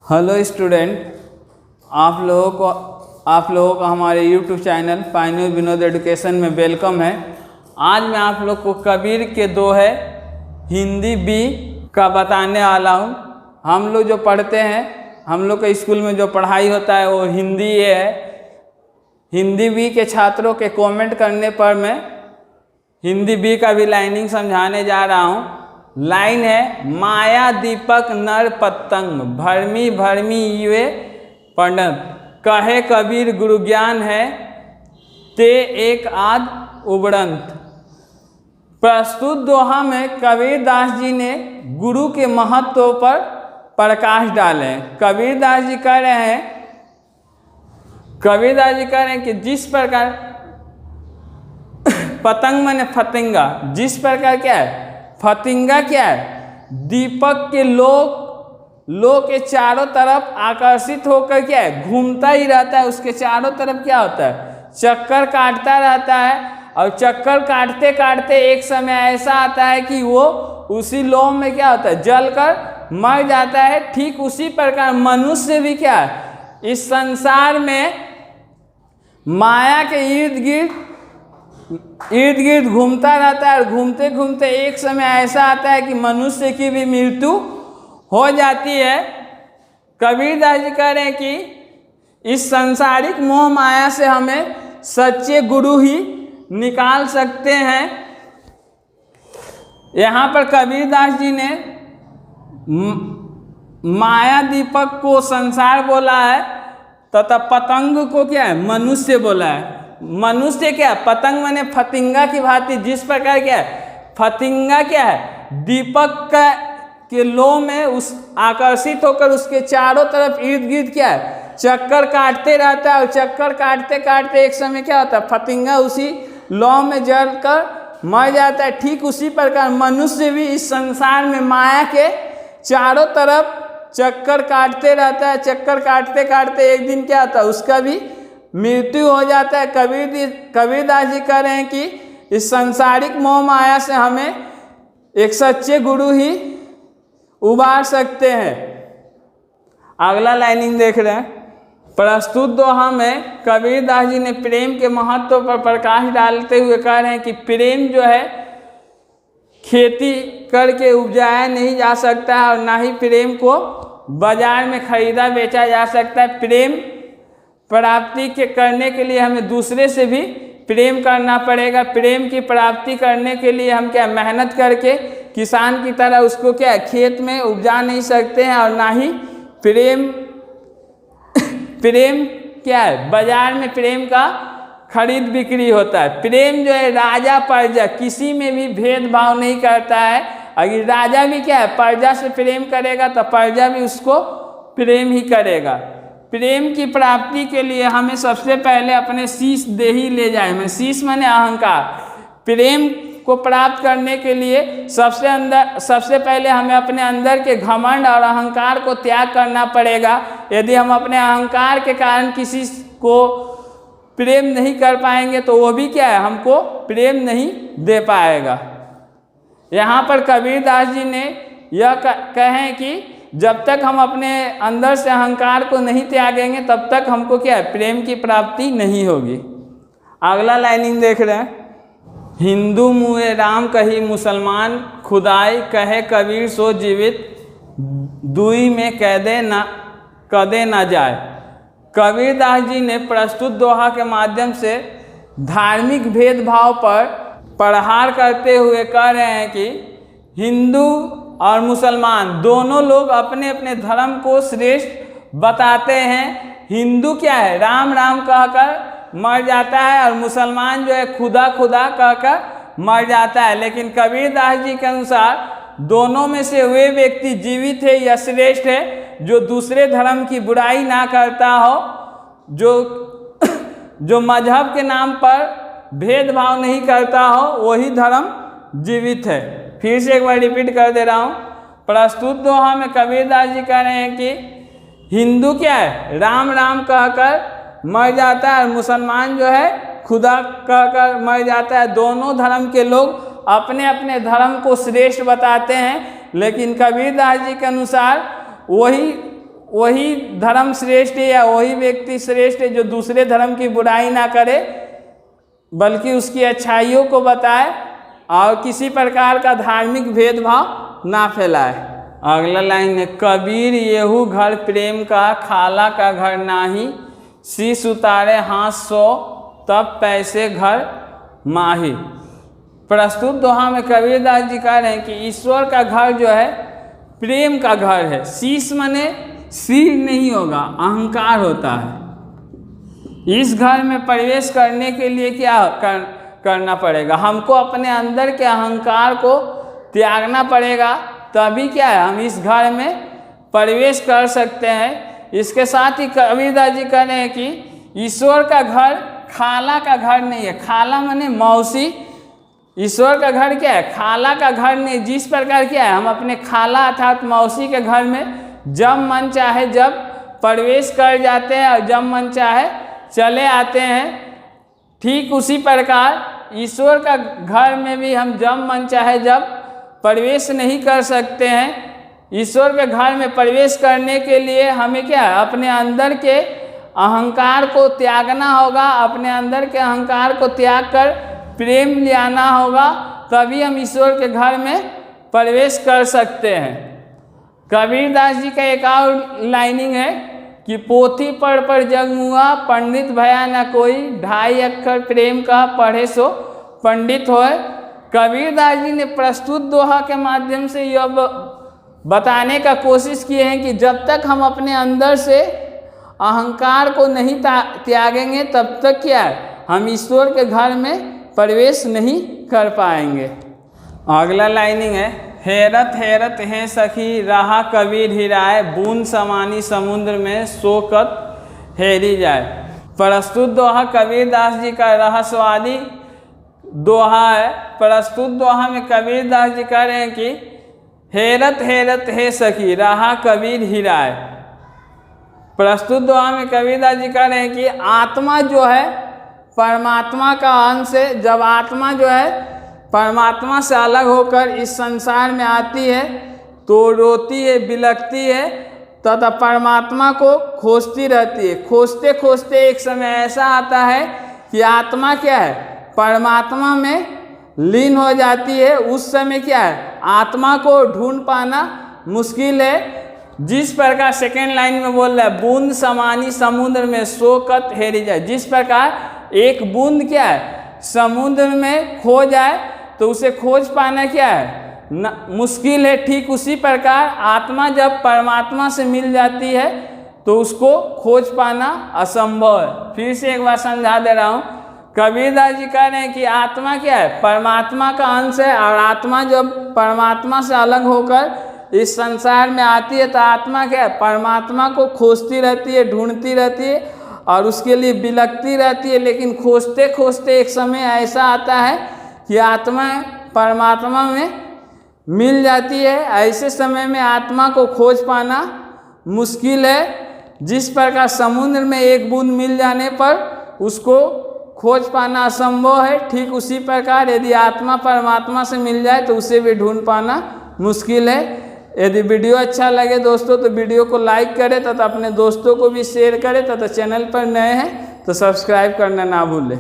Hello student, आप लोगों को हमारे YouTube channel Pioneer Vinod education में वेलकम है। आज मैं आप लोग को कबीर के दोहे हिंदी बी का बताने वाला हूँ। हम लोग जो पढ़ते हैं, हम लोग के स्कूल में जो पढ़ाई होता है वो हिंदी ये है। हिंदी बी के छात्रों के कमेंट करने पर मैं हिंदी बी का भी लाइनिंग समझाने जा रहा हूँ। लाइन है, माया दीपक नर पतंग भरमी भरमी ये पंडित, कहे कबीर गुरु ज्ञान है ते एक आध उबड़ंत। प्रस्तुत दोहा में कबीर दास जी ने गुरु के महत्व पर प्रकाश डाले। कबीर दास जी कह रहे हैं कि जिस प्रकार पतंग माने फतिंगा, जिस प्रकार क्या है फतिंगा क्या है, दीपक के लो के चारों तरफ आकर्षित होकर क्या है घूमता ही रहता है। उसके चारों तरफ क्या होता है चक्कर काटता रहता है, और चक्कर काटते काटते एक समय ऐसा आता है कि वो उसी लो में क्या होता है जलकर मर जाता है। ठीक उसी प्रकार मनुष्य भी क्या है इस संसार में माया के इर्द गिर्द घूमता रहता है, और घूमते घूमते एक समय ऐसा आता है कि मनुष्य की भी मृत्यु हो जाती है। कबीर दास जी कह रहे हैं कि इस सांसारिक मोह माया से हमें सच्चे गुरु ही निकाल सकते हैं। यहाँ पर कबीर दास जी ने माया दीपक को संसार बोला है तथा पतंग को क्या है मनुष्य बोला है। मनुष्य क्या है पतंग माने फतिंगा की भांति, जिस प्रकार क्या है फतिंगा क्या है दीपक के लो में उस आकर्षित होकर उसके चारों तरफ इर्द गिर्द क्या है चक्कर काटते रहता है, और चक्कर काटते काटते एक समय क्या होता है फतिंगा उसी लो में जलकर मर जाता है। ठीक उसी प्रकार मनुष्य भी इस संसार में माया के चारों तरफ चक्कर काटते रहता है। चक्कर काटते काटते एक दिन क्या होता है उसका भी मृत्यु हो जाता है। कबीर दास जी कह रहे हैं कि इस सांसारिक मोह माया से हमें एक सच्चे गुरु ही उबार सकते हैं। अगला लाइनिंग देख रहे हैं। प्रस्तुत दोहा में कबीर दास जी ने प्रेम के महत्व पर प्रकाश डालते हुए कह रहे हैं कि प्रेम जो है खेती करके उपजाया नहीं जा सकता है, और ना ही प्रेम को बाजार में खरीदा बेचा जा सकता है। प्रेम प्राप्ति के करने के लिए हमें दूसरे से भी प्रेम करना पड़ेगा। प्रेम की प्राप्ति करने के लिए हम क्या मेहनत करके किसान की तरह उसको क्या खेत में उपजा नहीं सकते हैं, और ना ही प्रेम क्या है बाजार में प्रेम का खरीद बिक्री होता है। प्रेम जो है राजा प्रजा किसी में भी भेदभाव नहीं करता है। अगर राजा भी क्या है प्रजा से प्रेम करेगा तो प्रजा भी उसको प्रेम ही करेगा। प्रेम की प्राप्ति के लिए हमें सबसे पहले अपने शीश देही ले जाए। मैं शीश माने अहंकार। प्रेम को प्राप्त करने के लिए सबसे पहले हमें अपने अंदर के घमंड और अहंकार को त्याग करना पड़ेगा। यदि हम अपने अहंकार के कारण किसी को प्रेम नहीं कर पाएंगे तो वो भी क्या है हमको प्रेम नहीं दे पाएगा। यहाँ पर कबीर दास जी ने यह कहें कि जब तक हम अपने अंदर से अहंकार को नहीं त्यागेंगे तब तक हमको क्या है प्रेम की प्राप्ति नहीं होगी। अगला लाइनिंग देख रहे हैं। हिंदू मुए राम कही मुसलमान खुदाई, कहे कबीर सो जीवित दुई में कदे ना जाए। कबीर दास जी ने प्रस्तुत दोहा के माध्यम से धार्मिक भेदभाव पर प्रहार करते हुए कह रहे हैं कि हिंदू और मुसलमान दोनों लोग अपने अपने धर्म को श्रेष्ठ बताते हैं। हिंदू क्या है राम राम कहकर मर जाता है, और मुसलमान जो है खुदा खुदा कहकर मर जाता है। लेकिन कबीर दास जी के अनुसार दोनों में से वे व्यक्ति जीवित है या श्रेष्ठ है जो दूसरे धर्म की बुराई ना करता हो, जो मजहब के नाम पर भेदभाव नहीं करता हो, वही धर्म जीवित है। फिर से एक बार रिपीट कर दे रहा हूँ। प्रस्तुत दोहा में कबीर दास जी कह रहे हैं कि हिंदू क्या है राम राम कहकर मर जाता है, और मुसलमान जो है खुदा कहकर मर जाता है। दोनों धर्म के लोग अपने अपने धर्म को श्रेष्ठ बताते हैं, लेकिन कबीर दास जी के अनुसार वही वही धर्म श्रेष्ठ है या वही व्यक्ति श्रेष्ठ है जो दूसरे धर्म की बुराई ना करे बल्कि उसकी अच्छाइयों को बताए और किसी प्रकार का धार्मिक भेदभाव ना फैलाए। अगला लाइन है, कबीर येहू घर प्रेम का, खाला का घर नाही, शीश उतारे हाथ सो, तब पैसे घर माही। प्रस्तुत दोहा में कबीरदास जी कह रहे हैं कि ईश्वर का घर जो है प्रेम का घर है। शीश माने सिर नहीं होगा, अहंकार होता है। इस घर में प्रवेश करने के लिए क्या करना पड़ेगा? हमको अपने अंदर के अहंकार को त्यागना पड़ेगा, तभी क्या है हम इस घर में प्रवेश कर सकते हैं। इसके साथ ही कबीरदास जी कह रहे हैं कि ईश्वर का घर खाला का घर नहीं है। खाला माने मौसी, ईश्वर का घर क्या है? खाला का घर नहीं। जिस प्रकार क्या है हम अपने खाला अर्थात मौसी के घर में जब मन चाहे जब प्रवेश कर जाते हैं और जब मन चाहे चले आते हैं, ठीक उसी प्रकार ईश्वर का घर में भी हम जब मन चाहे जब प्रवेश नहीं कर सकते हैं। ईश्वर के घर में प्रवेश करने के लिए हमें क्या है अपने अंदर के अहंकार को त्यागना होगा। अपने अंदर के अहंकार को त्याग कर प्रेम ले आना होगा, तभी हम ईश्वर के घर में प्रवेश कर सकते हैं। कबीरदास जी का एक और लाइनिंग है कि पोथी पढ़ जग मुआ, पंडित भया न कोई, 2.5 अक्षर प्रेम का पढ़े सो पंडित होए। कबीरदास जी ने प्रस्तुत दोहा के माध्यम से यह बताने का कोशिश किए हैं कि जब तक हम अपने अंदर से अहंकार को नहीं त्यागेंगे तब तक क्या है हम ईश्वर के घर में प्रवेश नहीं कर पाएंगे। अगला लाइनिंग है, हैरत हैरत है सखी, रहा कबीर हिराए, बूंद समानी समुद्र में शोकत हेरी जाए। प्रस्तुत दोहा कबीरदास जी का रहस्यवादी दोहा है। प्रस्तुत दोहा में कबीरदास जी कह रहे हैं कि हैरत हैरत है सखी, रहा कबीर हिराए। प्रस्तुत दोहा में कबीरदास जी कह रहे हैं कि आत्मा जो है परमात्मा का अंश है। जब आत्मा जो है परमात्मा से अलग होकर इस संसार में आती है तो रोती है, बिलखती है तथा परमात्मा को खोजती रहती है। खोजते खोजते एक समय ऐसा आता है कि आत्मा क्या है परमात्मा में लीन हो जाती है। उस समय क्या है आत्मा को ढूंढ पाना मुश्किल है। जिस प्रकार सेकेंड लाइन में बोल रहा है, बूंद समानी समुद्र में शोकत हेरी जाए। जिस प्रकार एक बूंद क्या है समुद्र में खो जाए तो उसे खोज पाना क्या है मुश्किल है, ठीक उसी प्रकार आत्मा जब परमात्मा से मिल जाती है तो उसको खोज पाना असंभव है। फिर से एक बार समझा दे रहा हूँ, कबीरदास जी कह रहे हैं कि आत्मा क्या है परमात्मा का अंश है और आत्मा जब परमात्मा से अलग होकर इस संसार में आती है तो आत्मा क्या है परमात्मा को खोजती रहती है, ढूंढती रहती है और उसके लिए बिलखती रहती है। लेकिन खोजते खोजते एक समय ऐसा आता है कि आत्मा परमात्मा में मिल जाती है। ऐसे समय में आत्मा को खोज पाना मुश्किल है। जिस प्रकार समुद्र में एक बूंद मिल जाने पर उसको खोज पाना असंभव है, ठीक उसी प्रकार यदि आत्मा परमात्मा से मिल जाए तो उसे भी ढूंढ पाना मुश्किल है। यदि वीडियो अच्छा लगे दोस्तों तो वीडियो को लाइक करें तथा अपने दोस्तों को भी शेयर करें तथा चैनल पर नए हैं तो सब्सक्राइब करना ना भूलें।